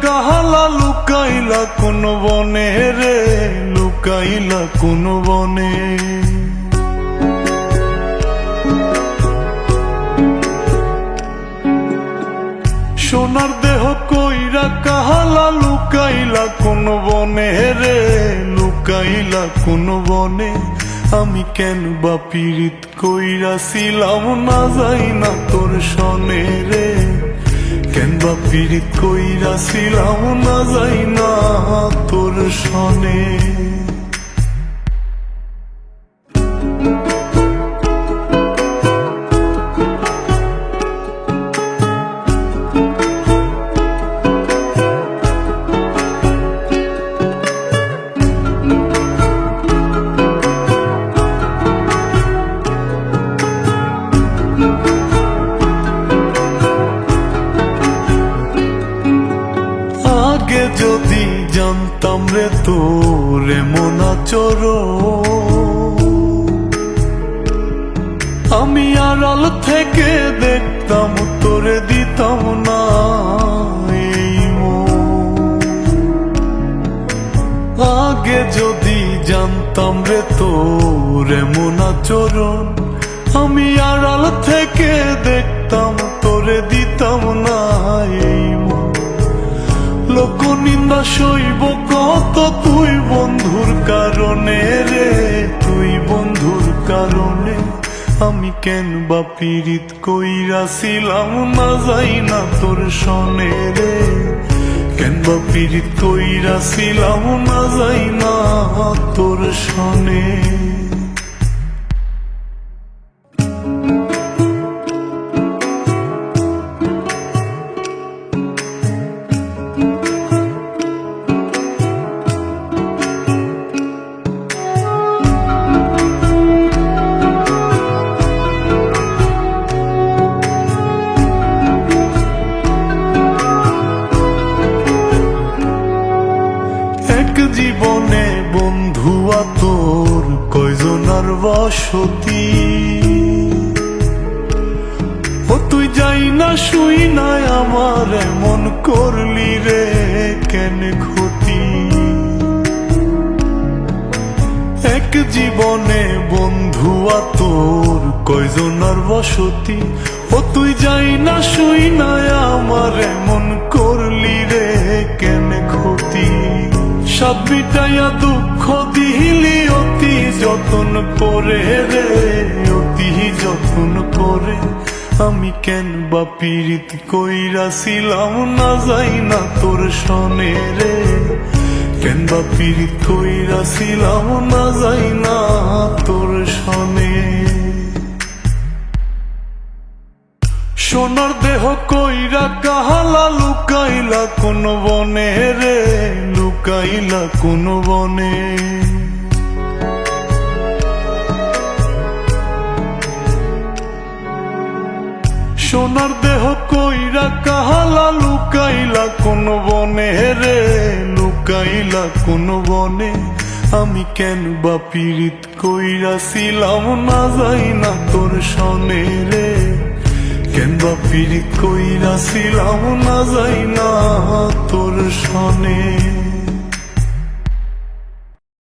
কাহালা লুকাইলা কোন বনে রে, লুকাইলা কোন বনে। সোনার দেহ কইরা কাহালা লুকাইলা কোন বনে রে, লুকাইলা কোন বনে। আমি কেন বা পীড়িত কইরাছিলাম না যাই না তোর সনে রে, কেন বা পীড়িত কইরাছিলাম না যাই না তোর সনে। আগে যদি জানতাম রে তোর এমন আচরণ, আমি আড়াল থেকে দেখতাম তোরে দিতাম না এই মন। আগে যদি জানতাম রে তোর এমন আচরণ, আমি আড়াল থেকে দেখতাম তোরে দিতাম না এই মন। লোক নিন্দা সইব কত তুই বন্ধুর কারণে রে, তুই বন্ধুর কারণে। আমি কেন বা পীড়িত কইরাছিলাম না যাই না তোর সনে রে, কেন বা পীড়িত কইরাছিলাম না যাই না তোর সনে। জীবনে বন্ধুয়া তোর কয়জনার বসতি, ও তুই যাই না শুই নাই আমার এমন করলি রে কেন ক্ষতি। এক জীবনে বন্ধুয়া তোর কয়জনার বসতি, ও তুই যাই না শুই নাই আমার এমন করলি রে কেন ক্ষতি। সাত বিটাইয়া দুঃখ দিলি অতি যতন করে রে, অতি যতন করে। আমি কেন বা পীড়িত কইরাছিলাম না যাই না তোর সনে রে, কেন বা পীড়িত কইরাছিলাম না যাই না তোর সনে। সোনার দেহ কইরা কাহালা লুকাইলা কোন বনে রে, লুকাইলা কোন বনে। সোনার দেহ কইরা কাহালা লুকাইলা কোন বনে রে, লুকাইলা কোন বনে। আমি কেন বা পীড়িত কইরাছিলাম না যাই না তোর সনে রে, কেন বা পীড়িত কইরাছিলাম না যাই না